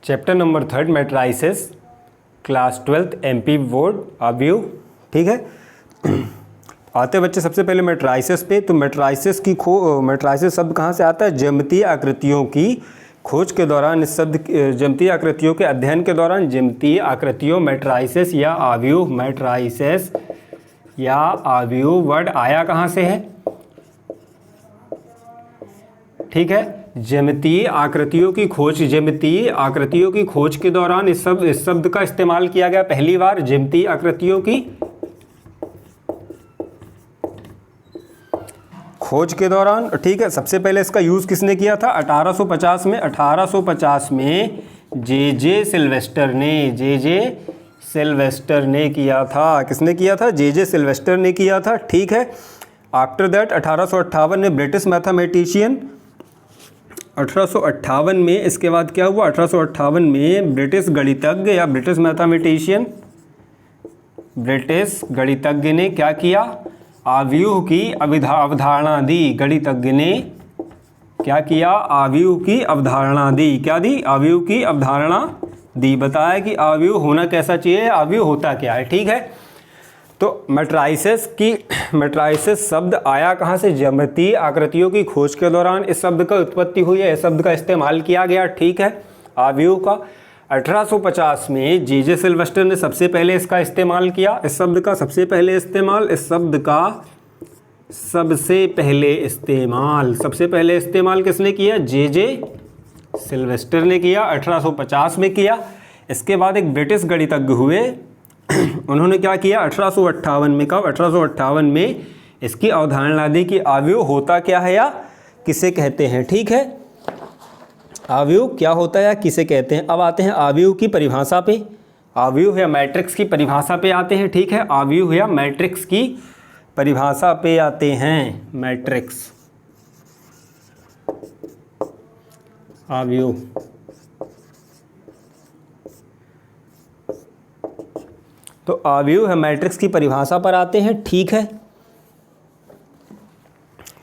Chapter number 3 matrices, class 12th MP board अवयव। ठीक है, आते बच्चे सबसे पहले मैट्राइसेस पे। तो मैट्राइसेस शब्द कहाँ से आता है? ज्यामितीय आकृतियों की खोज के दौरान इस शब्द ज्यामितीय आकृतियों के अध्ययन के दौरान ज्यामितीय आकृतियों मैट्राइसेस या अवयव, मैट्राइसेस या अवयव वर्ड आया कहाँ से है? ठीक है, ज्यामितीय आकृतियों की खोज, ज्यामितीय आकृतियों की खोज के दौरान इस शब्द का इस्तेमाल किया गया पहली बार। ज्यामितीय आकृतियों की खोज के दौरान, ठीक है। सबसे पहले इसका यूज़ किसने किया था? 1850 में। 1850 में जे सिल्वेस्टर ने किया था। किसने किया था? जे सिल्वेस्टर ने किया था। ठीक है। आफ्टर दैट 1858 में ब्रिटिश मैथमेटिशियन, 1858 में इसके बाद क्या हुआ? 1858 में ब्रिटिश गणितज्ञ या ब्रिटिश मैथमेटिशियन, ब्रिटिश गणितज्ञ ने क्या किया? अवयव की अवधारणा दी। गणितज्ञ ने क्या किया? अवयव की अवधारणा दी। क्या दी? अवयव की अवधारणा दी। बताया कि अवयव होना कैसा चाहिए, अवयव होता क्या है। ठीक है। तो मैट्राइसेस शब्द आया कहाँ से? ज्यामितीय आकृतियों की खोज के दौरान इस शब्द का उत्पत्ति हुई है, इस शब्द का इस्तेमाल किया गया। ठीक है, अवयव का। 1850 में जे सिल्वेस्टर ने सबसे पहले इसका इस्तेमाल किया। इस शब्द का सबसे पहले इस्तेमाल, इस शब्द का सबसे पहले इस्तेमाल किसने किया? जे सिल्वेस्टर ने किया, 1850 में किया। इसके बाद एक ब्रिटिश गणितज्ञ हुए, उन्होंने क्या किया? 1858 में। कब? 1858 में इसकी अवधारणा दी कि अवयव होता क्या है या किसे कहते हैं। ठीक है, अवयव क्या होता है या किसे कहते हैं। अब आते हैं अवयव की परिभाषा पे, अवयव या मैट्रिक्स की परिभाषा पे आते हैं। ठीक है, अवयव या मैट्रिक्स की परिभाषा पे आते हैं। मैट्रिक्स, अवयव। तो अवयव है मैट्रिक्स की परिभाषा पर आते हैं। ठीक है,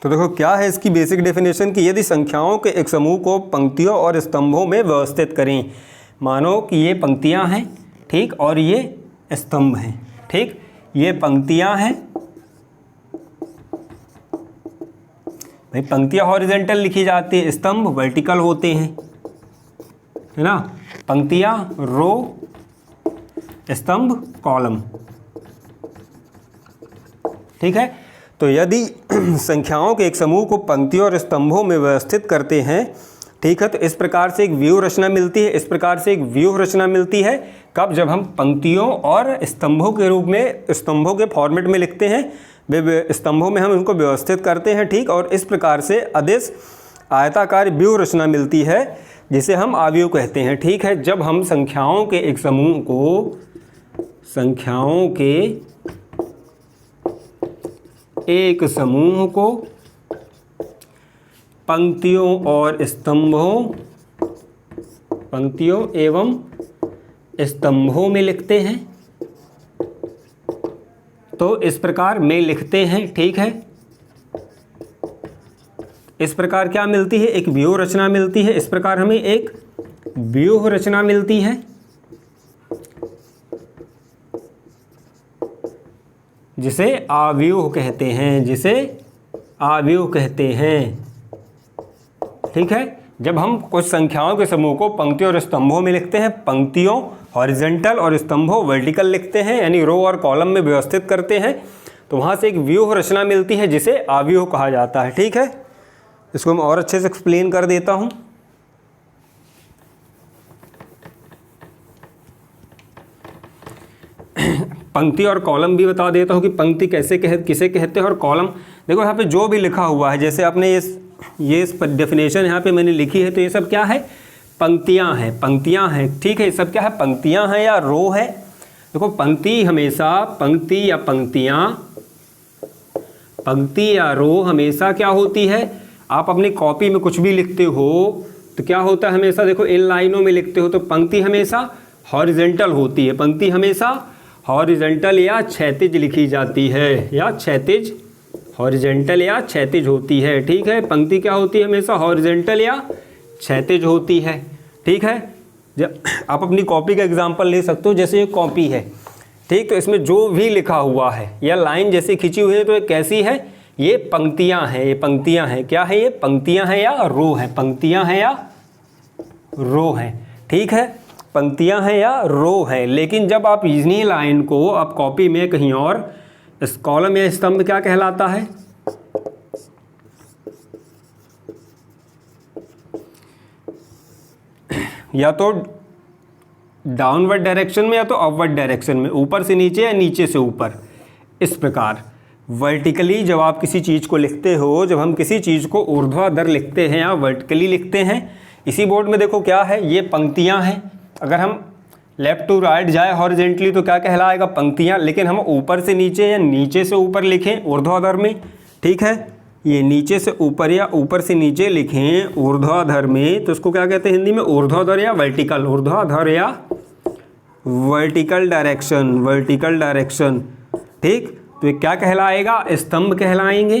तो देखो क्या है इसकी बेसिक डेफिनेशन कि यदि संख्याओं के एक समूह को पंक्तियों और स्तंभों में व्यवस्थित करें, मानो कि ये पंक्तियां हैं, ठीक, और ये स्तंभ हैं। ठीक, ये पंक्तियां हैं, भाई पंक्तियां हॉरिजॉन्टल लिखी जाती है, स्तंभ वर्टिकल होते हैं, है ना। पंक्तियां रो, स्तंभ कॉलम। ठीक है, तो यदि संख्याओं के एक समूह को पंक्तियों और स्तंभों में व्यवस्थित करते हैं, ठीक है, तो इस प्रकार से एक व्यूह रचना मिलती है। इस प्रकार से एक व्यूह रचना मिलती है कब? जब हम पंक्तियों और स्तंभों के रूप में, स्तंभों के फॉर्मेट में लिखते हैं, स्तंभों में हम उनको व्यवस्थित करते हैं। ठीक, और इस प्रकार से अदिश आयताकार व्यूह रचना मिलती है जिसे हम अवयव कहते हैं। ठीक है, जब हम संख्याओं के एक समूह को, संख्याओं के एक समूह को पंक्तियों और स्तंभों, पंक्तियों एवं स्तंभों में लिखते हैं, तो इस प्रकार में लिखते हैं। ठीक है, इस प्रकार क्या मिलती है? एक व्यूह रचना मिलती है। इस प्रकार हमें एक व्यूह रचना मिलती है जिसे अवयव कहते हैं, जिसे अवयव कहते हैं। ठीक है, जब हम कुछ संख्याओं के समूह को पंक्तियों और स्तंभों में लिखते हैं, पंक्तियों हॉरिजॉन्टल और स्तंभों वर्टिकल लिखते हैं, यानी रो और कॉलम में व्यवस्थित करते हैं, तो वहाँ से एक व्यूह रचना मिलती है जिसे अवयव कहा जाता है। ठीक है, इसको मैं और अच्छे से एक्सप्लेन कर देता हूँ। पंक्ति और कॉलम भी बता देता हूँ कि पंक्ति किसे कहते हैं और कॉलम। देखो यहाँ पे जो भी लिखा हुआ है, जैसे आपने ये इस डेफिनेशन यहाँ पे मैंने लिखी है, तो ये सब क्या है? पंक्तियाँ हैं, पंक्तियाँ हैं। ठीक है, ये सब क्या है? पंक्तियाँ हैं या रो है। देखो पंक्ति हमेशा, पंक्ति या पंक्तियाँ, पंक्ति या रो हमेशा क्या होती है? आप अपनी कॉपी में कुछ भी लिखते हो तो क्या होता है हमेशा? देखो इन लाइनों में लिखते हो तो पंक्ति हमेशा हॉरिजॉन्टल होती है, पंक्ति हमेशा हॉरिजॉन्टल या क्षैतिज लिखी जाती है, या क्षैतिज, हॉरिजॉन्टल या क्षैतिज होती है। ठीक है, पंक्ति क्या होती है? हमेशा हॉरिजॉन्टल या क्षैतिज होती है। ठीक है, जब आप अपनी कॉपी का एग्जांपल ले सकते हो, जैसे ये कॉपी है, ठीक, तो इसमें जो भी लिखा हुआ है या लाइन जैसे खिंची हुई है तो ये कैसी है, ये पंक्तियां हैं, ये पंक्तियां हैं। क्या है ये, पंक्तियां हैं या रो है, पंक्तियां हैं या रो है, ठीक है, पंक्तियां हैं या रो है। लेकिन जब आप इन्हीं लाइन को आप कॉपी में कहीं और, इस कॉलम या स्तंभ क्या कहलाता है, या तो डाउनवर्ड डायरेक्शन में या तो अपवर्ड डायरेक्शन में, ऊपर से नीचे या नीचे से ऊपर, इस प्रकार वर्टिकली जब आप किसी चीज़ को लिखते हो, जब हम किसी चीज़ को ऊर्ध्वाधर लिखते हैं या वर्टिकली लिखते हैं, इसी बोर्ड में देखो क्या है, ये पंक्तियां हैं। अगर हम लेफ्ट टू राइट जाए हॉरिजेंटली तो क्या कहलाएगा, पंक्तियां। लेकिन हम ऊपर से नीचे या नीचे से ऊपर लिखें ऊर्ध्वाधर में, ठीक है, ये नीचे से ऊपर या ऊपर से नीचे लिखें ऊर्ध्वाधर में, तो इसको क्या कहते हैं हिंदी में, ऊर्ध्वाधर या वर्टिकल, ऊर्ध्वाधर या वर्टिकल डायरेक्शन, वर्टिकल डायरेक्शन, ठीक। तो ये क्या कहलाएगा, स्तंभ कहलाएंगे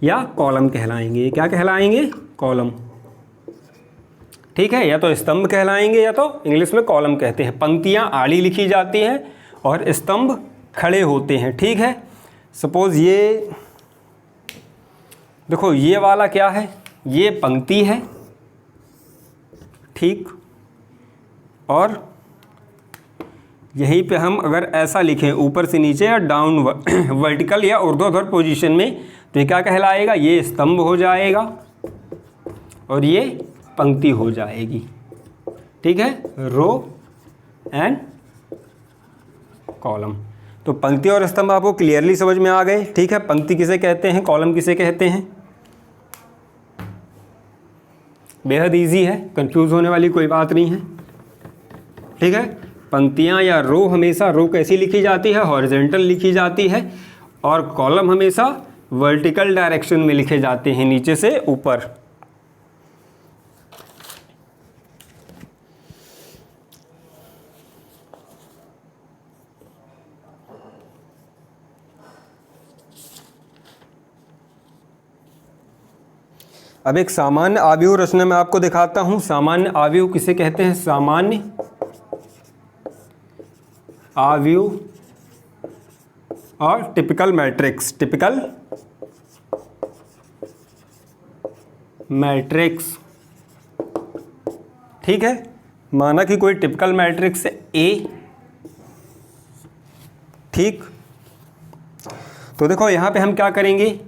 या कॉलम कहलाएंगे, क्या कहलाएंगे, कॉलम, ठीक है, या तो स्तंभ कहलाएंगे या तो इंग्लिश में कॉलम कहते हैं। पंक्तियां आड़ी लिखी जाती हैं और स्तंभ खड़े होते हैं, ठीक है। सपोज ये देखो, ये वाला क्या है, ये पंक्ति है, ठीक, और यहीं पे हम अगर ऐसा लिखें ऊपर से नीचे या डाउन वर्टिकल या ऊर्ध्वाधर पोजीशन में, तो ये क्या कहलाएगा, ये स्तंभ हो जाएगा और ये पंक्ति हो जाएगी, ठीक है, रो एंड कॉलम। तो पंक्ति और स्तंभ आपको क्लियरली समझ में आ गए, ठीक है। पंक्ति किसे कहते हैं, कॉलम किसे कहते हैं, बेहद इजी है, कंफ्यूज होने वाली कोई बात नहीं है, ठीक है। पंक्तियां या रो हमेशा, रो कैसी लिखी जाती है, हॉरिजॉन्टल लिखी जाती है, और कॉलम हमेशा वर्टिकल डायरेक्शन में लिखे जाते हैं, नीचे से ऊपर। अब एक सामान्य आव्यूह रचना मैं आपको दिखाता हूं। सामान्य आव्यूह किसे कहते हैं, सामान्य आव्यूह और टिपिकल मैट्रिक्स, टिपिकल मैट्रिक्स, ठीक है। माना कि कोई टिपिकल मैट्रिक्स है ए, ठीक, तो देखो यहां पे हम क्या करेंगे,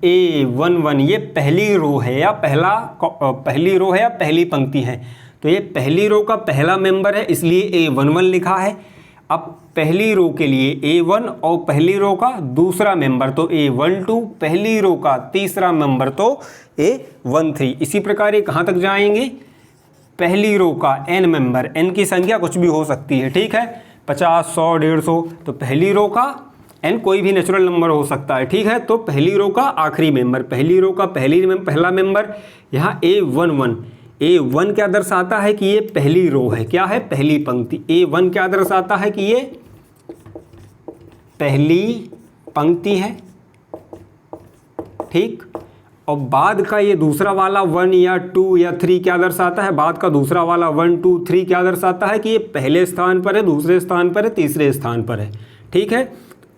A11 ये पहली रो है या पहली रो है या पहली पंक्ति है, तो ये पहली रो का पहला मेंबर है, इसलिए A11 लिखा है। अब पहली रो के लिए A1 और पहली रो का दूसरा मेंबर तो A12, पहली रो का तीसरा मेंबर तो A13। इसी प्रकार ये कहाँ तक जाएंगे, पहली रो का n मेंबर, n की संख्या कुछ भी हो सकती है, ठीक है, 50, 100, 150, तो पहली रो का n कोई भी नेचुरल नंबर हो सकता है, ठीक है। तो पहली रो का आखिरी मेंबर, पहली रो का पहला मेंबर, यहाँ A11, A1 क्या दर्शाता है कि ये पहली रो है, क्या है, पहली पंक्ति। A1 क्या दर्शाता है कि ये पहली पंक्ति है, ठीक। और बाद का ये दूसरा वाला 1 या 2 या 3 क्या दर्शाता है, बाद का दूसरा वाला 1, 2, 3 क्या दर्शाता है कि ये पहले स्थान पर है, दूसरे स्थान पर है, तीसरे स्थान पर है, ठीक है।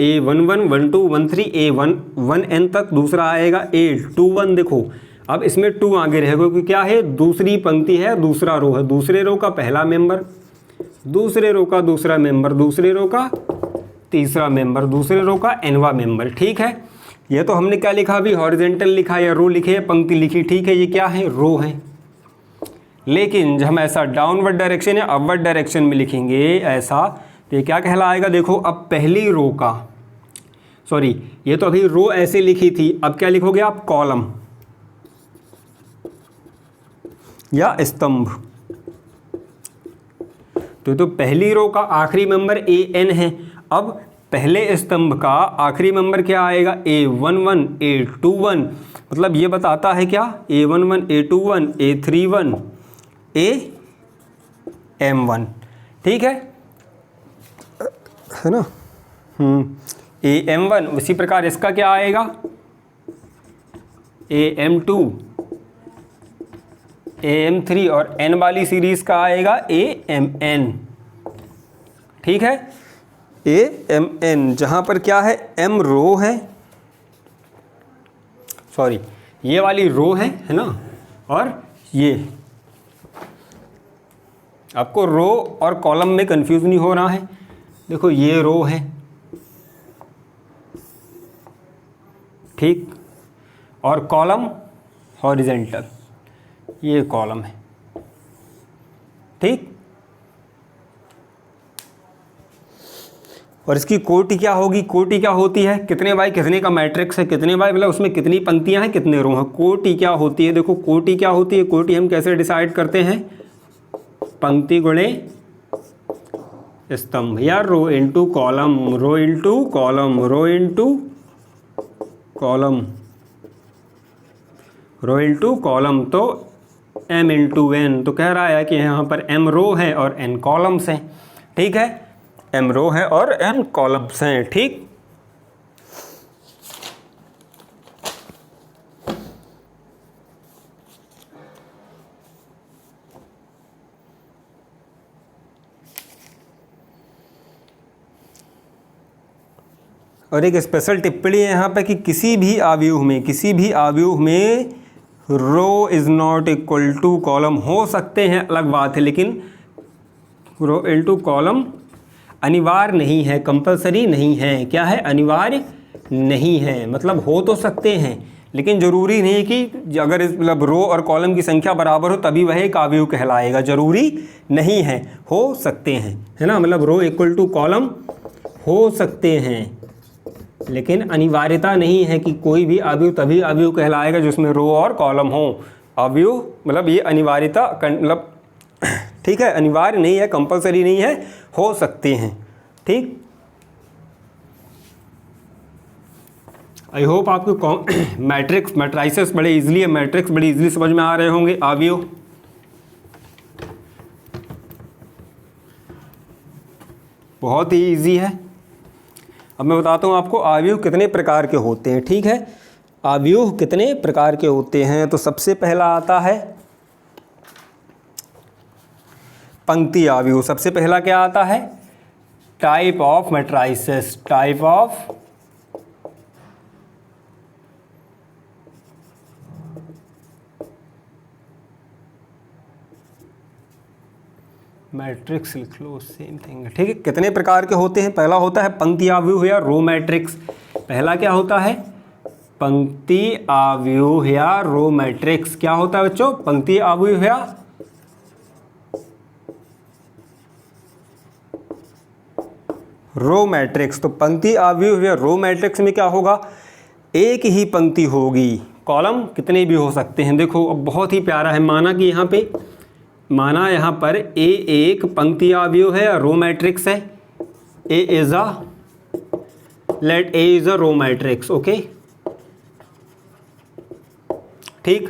A11, 12, 13, A11n तक दूसरा आएगा, A21 देखो अब इसमें 2 आगे रहेगा क्योंकि क्या है, दूसरी पंक्ति है, दूसरा रो है, दूसरे रो का पहला मेंबर, दूसरे रो का दूसरा मेंबर, दूसरे रो का तीसरा मेंबर, दूसरे रो का nवां मेंबर, ठीक है। ये तो हमने क्या लिखा अभी, हॉरिजॉन्टल लिखा या रो लिखे या पंक्ति लिखी, ठीक है, ये क्या है, रो है। लेकिन जब हम ऐसा डाउनवर्ड डायरेक्शन या अपवर्ड डायरेक्शन में लिखेंगे ऐसा, तो ये क्या कहलाएगा, देखो अब पहली रो का, सॉरी ये तो अभी रो ऐसे लिखी थी, अब क्या लिखोगे आप, कॉलम या स्तंभ। तो पहली रो का आखिरी मेंबर an है, अब पहले स्तंभ का आखिरी मेंबर क्या आएगा, A11, A21, मतलब ये बताता है क्या, A11, A21, A31, AM1, ठीक है ना, AM1। उसी प्रकार इसका क्या आएगा, AM2, AM3 और n वाली सीरीज का आएगा AMN। ठीक है, AMN, जहाँ पर क्या है m रो है, सॉरी ये वाली रो है ना, और ये आपको रो और कॉलम में कंफ्यूज नहीं हो रहा है। देखो ये रो है, ठीक, और कॉलम हॉरिजेंटल, ये कॉलम है, ठीक। और इसकी कोटि क्या होगी, कोटि क्या होती है, कितने बाई कितने का मैट्रिक्स है, कितने बाई मतलब उसमें कितनी पंक्तियां हैं, कितने रो हैं। कोटि क्या होती है, देखो कोटि क्या होती है, कोटि हम कैसे डिसाइड करते हैं, पंक्ति गुणे स्तंभ, या rho into column, rho into column, rho into column, rho into column, तो m इंटू एन। तो कह रहा है कि यहाँ पर m रो है और n कॉलम्स हैं, ठीक है, m रो है और n कॉलम्स हैं, ठीक। और एक स्पेशल टिप्पणी है यहाँ पे कि किसी भी आव्यूह में row is not equal to column, हो सकते हैं अलग बात है, लेकिन रो इनटू कॉलम अनिवार्य नहीं है, कंपलसरी नहीं है। क्या है, अनिवार्य नहीं है, मतलब हो तो सकते हैं लेकिन ज़रूरी नहीं कि अगर इस मतलब रो और कॉलम की संख्या बराबर हो तभी वह एक आव्यूह कहलाएगा, ज़रूरी नहीं है, हो सकते हैं, है ना, मतलब रो इक्वल टू कॉलम हो सकते हैं लेकिन अनिवार्यता नहीं है कि कोई भी आव्यूह तभी आव्यूह कहलाएगा जिसमें रो और कॉलम हो। आव्यूह मतलब ये अनिवार्यता मतलब ठीक है, अनिवार्य नहीं है, कंपलसरी नहीं है, हो सकते हैं, ठीक। आई होप आपको मैट्रिक्स मैट्राइसेस बड़े इजीली है, मैट्रिक्स बड़ी इजीली समझ में आ रहे होंगे। आव्यूह बहुत ही इजी है। अब मैं बताता हूँ आपको आव्यूह कितने प्रकार के होते हैं, ठीक है। आव्यूह कितने प्रकार के होते हैं, तो सबसे पहला आता है पंक्ति आव्यूह। सबसे पहला क्या आता है, type of matrices, type of matrix, लिख लो सेम थिंग, ठीक है। कितने प्रकार के होते हैं, पहला होता है पंक्ति आव्यूह या रो मैट्रिक्स। पहला क्या होता है, पंक्ति आव्यूह या रो मैट्रिक्स। क्या होता है बच्चों, पंक्ति आव्यूह या रो मैट्रिक्स। तो पंक्ति आव्यूह या रो मैट्रिक्स में क्या होगा, एक ही पंक्ति होगी, कॉलम कितने भी हो सकते हैं। देखो अब बहुत ही प्यारा है, माना यहाँ पर ए एक पंक्ति आव्यूह है या रो मैट्रिक्स है, A is a row matrix, okay, ठीक।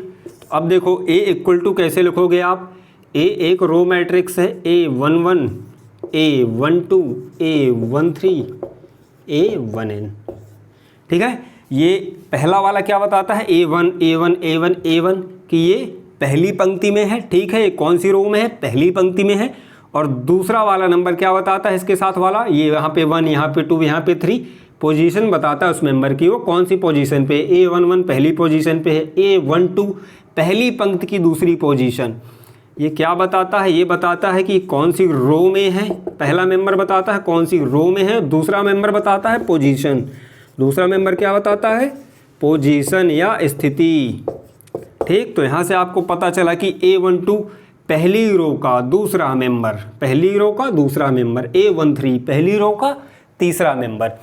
अब देखो ए इक्वल टू कैसे लिखोगे आप, ए एक रो मैट्रिक्स है, A11 A12 A13 A1n, ठीक है। ये पहला वाला क्या बताता है, A1 A1 A1 A1 कि ये पहली पंक्ति में है, ठीक है, ये कौन सी रो में है, पहली पंक्ति में है। और दूसरा वाला नंबर क्या बताता है इसके साथ वाला, ये यहाँ पे 1 यहाँ पे 2 यहाँ पे 3 पोजीशन बताता है उस मेंबर की, वो कौन सी पोजीशन पे, A11 पहली पोजीशन पे है, A12 पहली पंक्ति की दूसरी पोजीशन। ये क्या बताता है, ये बताता है कि कौन सी रो में है, पहला मेंबर बताता है कौन सी रो में है, दूसरा मेंबर बताता है पोजीशन। दूसरा मेंबर क्या बताता है, पोजीशन या स्थिति, ठीक। तो यहाँ से आपको पता चला कि A12 पहली रो का दूसरा मेंबर, पहली रो का दूसरा मेंबर, A13 पहली रो का तीसरा मेंबर।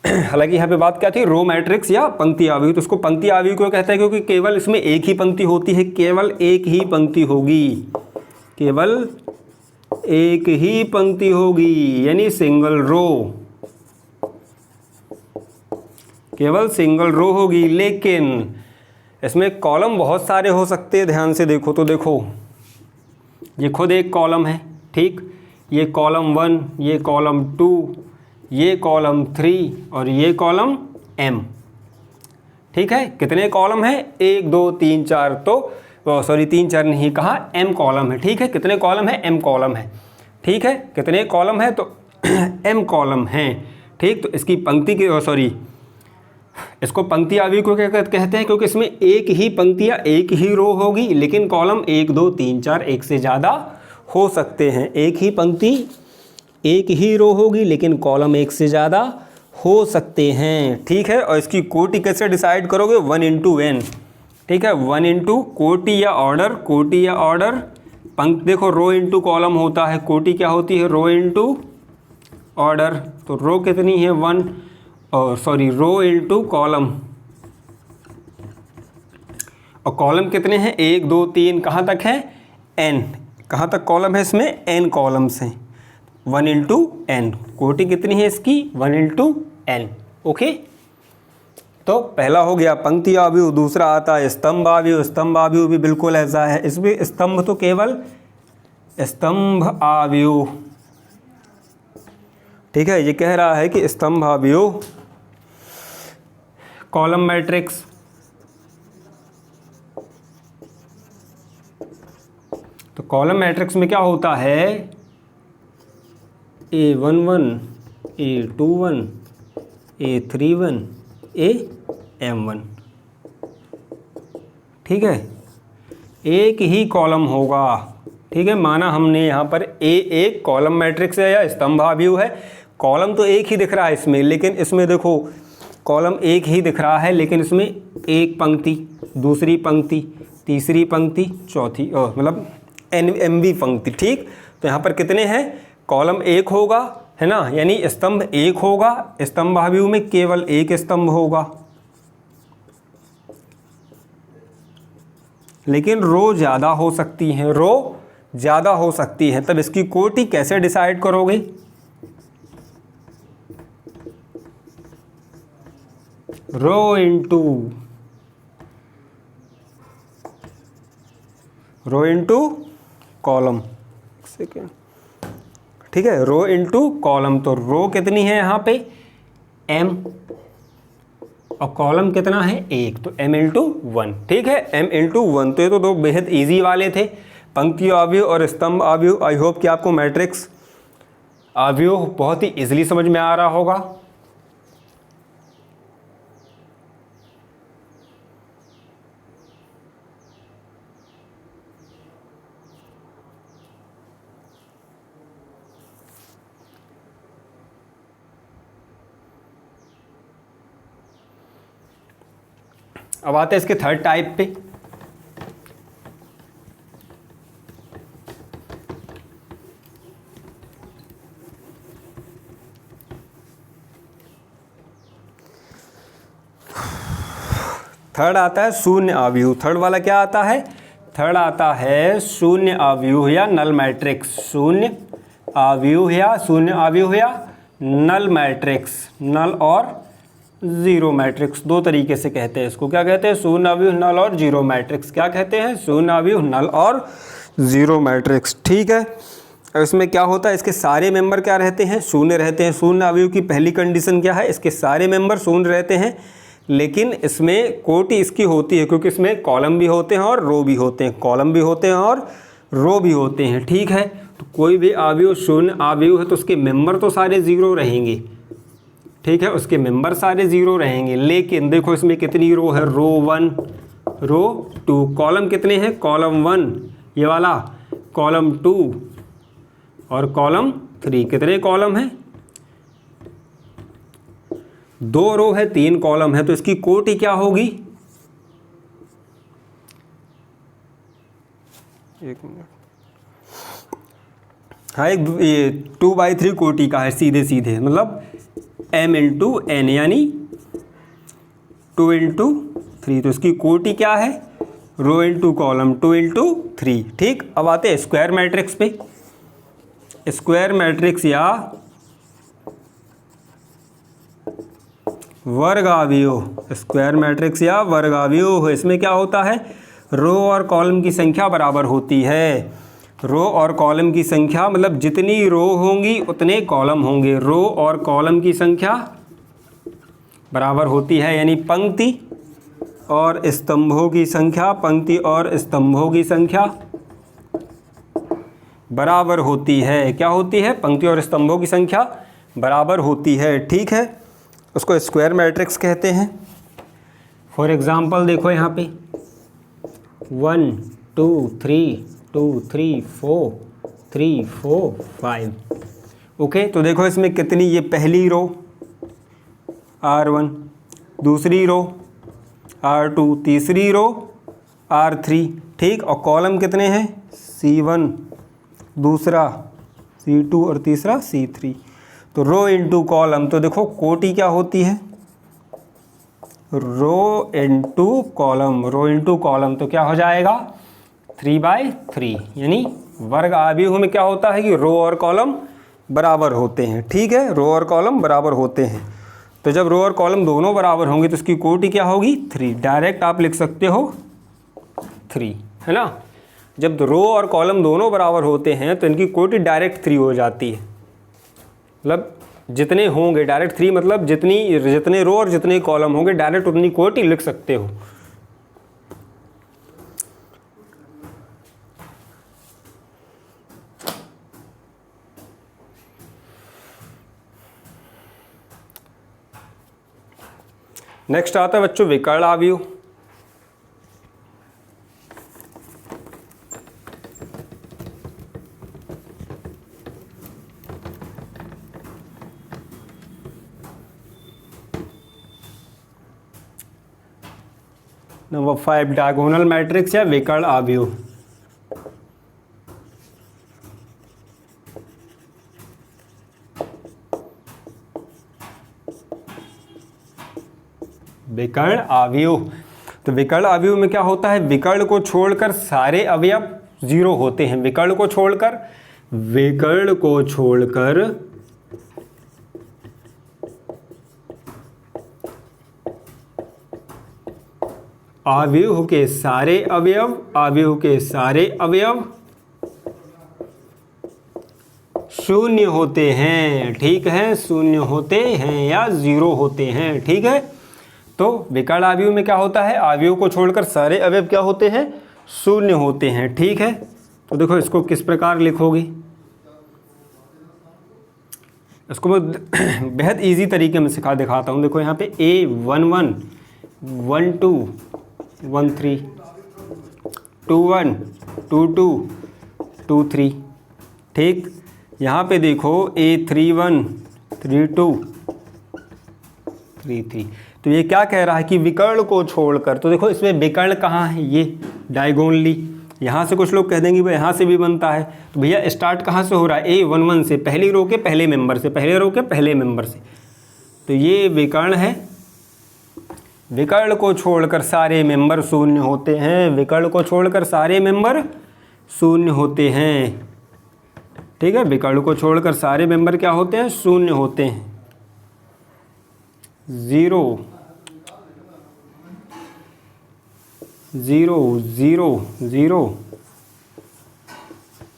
हालांकि यहाँ पे बात क्या थी, रो मैट्रिक्स या पंक्ति आव्यूह, तो उसको पंक्ति आव्यूह क्यों कहते हैं, क्योंकि केवल इसमें एक ही पंक्ति होती है, केवल एक ही पंक्ति होगी, केवल एक ही पंक्ति होगी, यानी सिंगल रो, केवल सिंगल रो होगी। लेकिन इसमें कॉलम बहुत सारे हो सकते हैं, ध्यान से देखो तो देखो, ये खुद एक कॉलम है, ठीक, ये कॉलम 1, ये कॉलम 2, ये कॉलम 3 और ये कॉलम m, ठीक है। कितने कॉलम है, 1 2 3 4, तो सॉरी 3 4 नहीं कहा, m कॉलम है, ठीक है। कितने कॉलम है? m कॉलम है, ठीक है। कितने कॉलम है? तो m कॉलम हैं, ठीक। तो इसकी पंक्ति की सॉरी इसको पंक्ति अवयव को क्या कहते हैं? क्योंकि इसमें एक ही पंक्ति या एक ही रो होगी, लेकिन कॉलम 1 2 3 4 एक से ज़्यादा हो सकते हैं। एक ही पंक्ति एक ही रो होगी, लेकिन कॉलम एक से ज़्यादा हो सकते हैं, ठीक है। और इसकी कोटि कैसे डिसाइड करोगे? 1 इंटू n, ठीक है। 1 इंटू कोटि या ऑर्डर, कोटि या ऑर्डर पंक्ति, देखो रो इंटू कॉलम होता है, कोटि क्या होती है? Rho into order. तो रो कितनी है? 1, और सॉरी रो इंटू कॉलम, और कॉलम कितने हैं? 1 2 3, कहाँ तक है? n, कहाँ तक कॉलम है इसमें? n कॉलम्स हैं। 1 इंटू n, कोटि कितनी है इसकी? 1 इंटू n, ओके। तो पहला हो गया पंक्ति अवयव, दूसरा आता है स्तंभ अवयव। स्तंभ अवयव भी बिल्कुल ऐसा है, इसमें स्तंभ तो केवल स्तंभ अवयव, ठीक है। ये कह रहा है कि स्तंभ अवयव कॉलम मैट्रिक्स, तो कॉलम मैट्रिक्स में क्या होता है? A11 A21 A31 AM1, ठीक है। एक ही कॉलम होगा, ठीक है। माना हमने यहाँ पर एक कॉलम मैट्रिक्स है या स्तंभ अवयव है। कॉलम तो एक ही दिख रहा है इसमें, लेकिन इसमें देखो कॉलम एक ही दिख रहा है, लेकिन इसमें एक पंक्ति, दूसरी पंक्ति, तीसरी पंक्ति, चौथी मतलब MV पंक्ति, ठीक। तो यहाँ पर कितने हैं? कॉलम एक होगा, है ना, यानी स्तंभ एक होगा। स्तंभ अवयव में केवल एक स्तंभ होगा, लेकिन रो ज़्यादा हो सकती हैं, रो ज़्यादा हो सकती है। तब इसकी कोटि कैसे डिसाइड करोगे? रो इंटू कॉलम, सेकेंड, ठीक है। रो इंटू कॉलम, तो रो कितनी है यहाँ पे? m, और कॉलम कितना है? 1, तो m इंटू 1, ठीक है। m इंटू 1, तो ये तो दो बेहद इजी वाले थे, पंक्ति अवयव और स्तंभ अवयव। आई होप कि आपको मैट्रिक्स अवयव बहुत ही इजीली समझ में आ रहा होगा। अब आते हैं इसके थर्ड टाइप पे। थर्ड आता है शून्य अवयव। थर्ड वाला क्या आता है? थर्ड आता है शून्य अवयव या नल मैट्रिक्स। शून्य अवयव या नल मैट्रिक्स। नल और जीरो मैट्रिक्स, दो तरीके से कहते हैं इसको। क्या कहते हैं? शून्य अवयव, नल और जीरो मैट्रिक्स। क्या कहते हैं? शून्य अवयव, नल और जीरो मैट्रिक्स, ठीक है। अब इसमें क्या होता है? इसके सारे मेंबर क्या रहते हैं? शून्य रहते हैं। शून्य अवयव की पहली कंडीशन क्या है? इसके सारे मेंबर शून्य रहते हैं, लेकिन इसमें कोटि इसकी होती है, क्योंकि इसमें कॉलम भी होते हैं और रो भी होते हैं। कॉलम भी होते हैं और रो भी होते हैं, ठीक है। तो कोई भी अवयव शून्य अवयव है तो उसके मेंबर तो सारे जीरो रहेंगे, ठीक है। उसके मेंबर सारे जीरो रहेंगे, लेकिन देखो इसमें कितनी रो है? रो 1, रो 2। कॉलम कितने हैं? कॉलम 1 ये वाला, कॉलम 2 और कॉलम 3। कितने कॉलम हैं? 2 रो है, 3 कॉलम है। तो इसकी कोटि क्या होगी? एक मिनट, हाँ, एक 2/3 कोटि का है सीधे सीधे, मतलब m इंटू n, यानी 2 इंटू 3। तो इसकी कोटि क्या है? रो इंटू कॉलम, 2 इंटू 3, ठीक। अब आते हैं स्क्वायर मैट्रिक्स पे। स्क्वायर मैट्रिक्स या वर्ग अवयव। स्क्वायर मैट्रिक्स या वर्ग अवयव, इसमें क्या होता है? रो और कॉलम की संख्या बराबर होती है। रो और कॉलम की संख्या, मतलब जितनी रो होंगी उतने कॉलम होंगे। रो और कॉलम की संख्या बराबर होती है, यानी पंक्ति और स्तंभों की संख्या, पंक्ति और स्तंभों की संख्या बराबर होती है। क्या होती है? पंक्ति और स्तंभों की संख्या बराबर होती है। ठीक है, उसको स्क्वायर मैट्रिक्स कहते हैं। फॉर एग्जांपल देखो यहाँ पे 1 2 3 2 3 4 3 4 5। ओके, तो देखो इसमें कितनी, ये पहली रो R1, दूसरी रो R2, तीसरी रो R3। ठीक, और कॉलम कितने हैं? C1, दूसरा C2 और तीसरा C3। तो रो इंटू कॉलम, तो देखो कोटि क्या होती है? Rho into column, rho into column, तो क्या हो जाएगा? 3/3। यानी वर्ग आव्यूह में क्या होता है कि रो और कॉलम बराबर होते हैं। ठीक है, रो और कॉलम बराबर होते हैं। तो जब रो और कॉलम दोनों बराबर होंगे तो इसकी कोटि क्या होगी? 3। डायरेक्ट आप लिख सकते हो 3, है ना। जब रो और कॉलम दोनों बराबर होते हैं तो इनकी कोटि डायरेक्ट 3 हो जाती है। मतलब जितने होंगे डायरेक्ट 3, मतलब जितने रो और जितने कॉलम होंगे डायरेक्ट उतनी कोटि लिख सकते हो। नेक्स्ट आता है बच्चों विकर्ण आव्यूह। नंबर 5 डायगोनल मैट्रिक्स या विकर्ण आव्यूह। विकर्ण आव्यूह, तो विकर्ण आव्यूह में क्या होता है? विकर्ण को छोड़कर सारे अवयव 0 होते हैं। विकर्ण को छोड़कर आव्यूह के सारे अवयव शून्य होते हैं। ठीक है, शून्य होते हैं या 0 होते हैं। ठीक है, तो विकर्ण आव्यूह में क्या होता है? आव्यूह को छोड़कर सारे अवयव क्या होते हैं? शून्य होते हैं। ठीक है, तो देखो इसको किस प्रकार लिखोगे? इसको मैं बेहद इजी तरीके में दिखाता हूँ। देखो यहाँ पे A11 12 13 21 22 23। ठीक, यहाँ पे देखो A31 32 33। तो ये क्या कह रहा है कि विकर्ण को छोड़कर, तो देखो इसमें विकर्ण कहाँ है? ये डायगोनली। यहाँ से कुछ लोग कह देंगे भाई यहाँ से भी बनता है, तो भैया स्टार्ट कहाँ से हो रहा है? A11 से, पहली रो के पहले मेंबर से, पहले रो के पहले मेंबर से। तो ये विकर्ण है। विकर्ण को छोड़कर सारे मेंबर शून्य होते हैं। विकर्ण को छोड़कर सारे मेंबर शून्य होते हैं। ठीक है, विकर्ण को छोड़कर सारे मेंबर क्या होते हैं? शून्य होते हैं। 0 0 0 0।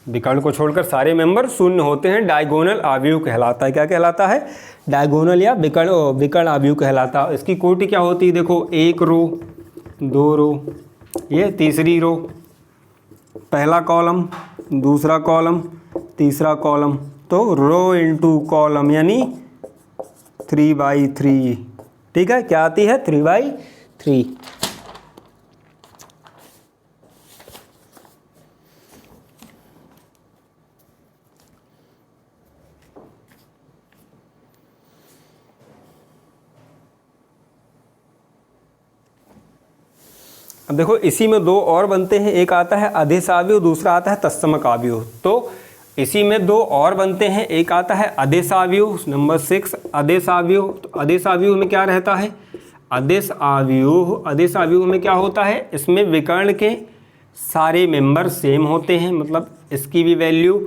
विकर्ण को छोड़कर सारे मेंबर शून्य होते हैं। डायगोनल आव्यूह कहलाता है। क्या कहलाता है? डायगोनल या विकर्ण आव्यूह कहलाता है। इसकी कोटि क्या होती है? देखो 1 रो 2 रो, ये तीसरी रो, पहला कॉलम, दूसरा कॉलम, तीसरा कॉलम। तो रो इंटू कॉलम यानी 3/3। ठीक है, क्या आती है? 3/3। अब देखो इसी में 2 और बनते हैं। एक आता है अदिश आव्यूह, दूसरा आता है तत्समक आव्यूह। तो इसी में 2 और बनते हैं। एक आता है अदिश आव्यूह, नंबर 6 अदिश आव्यूह। तो अदिश आव्यूह में क्या रहता है? अदिश आव्यूह में क्या होता है? इसमें विकर्ण के सारे मेंबर सेम होते हैं, मतलब इसकी भी वैल्यू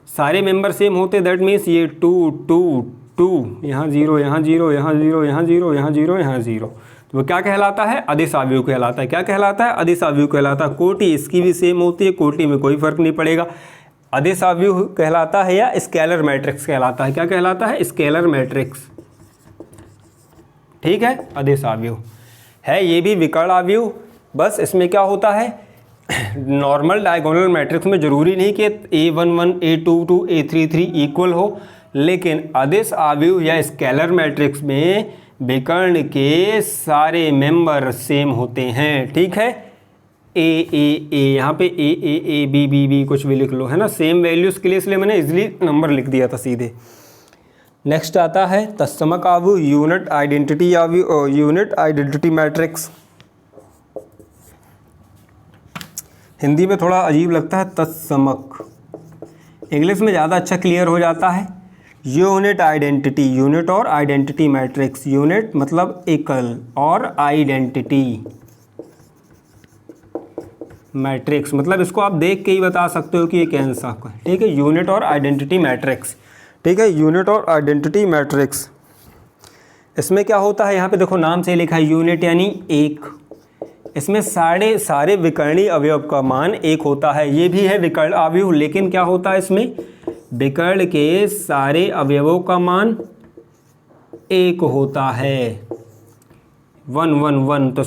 सारे मेंबर सेम होते हैं। दैट मीन्स ये 2 2 2, यहाँ 0 यहाँ 0 यहाँ 0 यहाँ 0 यहाँ 0 यहाँ 0। तो वो क्या कहलाता है? अदिश आव्यूह कहलाता है। क्या कहलाता है? अदिश आव्यूह कहलाता है। कोटि इसकी भी सेम होती है, कोटि में कोई फर्क नहीं पड़ेगा। अदिश आव्यूह कहलाता है या स्केलर मैट्रिक्स कहलाता है। क्या कहलाता है? Scalar matrix. ठीक है, अदिश आव्यूह। है ये भी विकर्ण अवयव, बस इसमें क्या होता है नॉर्मल डायगोनल मैट्रिक्स में ज़रूरी नहीं कि A11 A22 A33 इक्वल हो, लेकिन अदिश अवयव या स्केलर मैट्रिक्स में विकर्ण के सारे मेंबर सेम होते हैं। ठीक है, A यहाँ पे A B कुछ भी लिख लो, है ना, सेम वैल्यूज़ के लिए, इसलिए मैंने इजीली नंबर लिख दिया था सीधे। नेक्स्ट आता है तत्समक अवयव, यूनिट आइडेंटिटी अवयव, यूनिट आइडेंटिटी मैट्रिक्स। हिंदी में थोड़ा अजीब लगता है तत्समक, इंग्लिश में ज़्यादा अच्छा क्लियर हो जाता है। यूनिट आइडेंटिटी, यूनिट और आइडेंटिटी मैट्रिक्स, यूनिट मतलब एकल और आइडेंटिटी मैट्रिक्स मतलब इसको आप देख के ही बता सकते हो कि ये कैन सा है। ठीक है, यूनिट और आइडेंटिटी मैट्रिक्स। ठीक है, यूनिट और आइडेंटिटी मैट्रिक्स, इसमें क्या होता है, यहाँ पे देखो नाम से लिखा है यूनिट यानी एक, इसमें सारे विकर्णीय अवयव का मान एक होता है। ये भी है विकर्ण अवयव, लेकिन क्या होता है इसमें विकर्ण के सारे अवयवों का मान एक होता है, 1 1 1। तो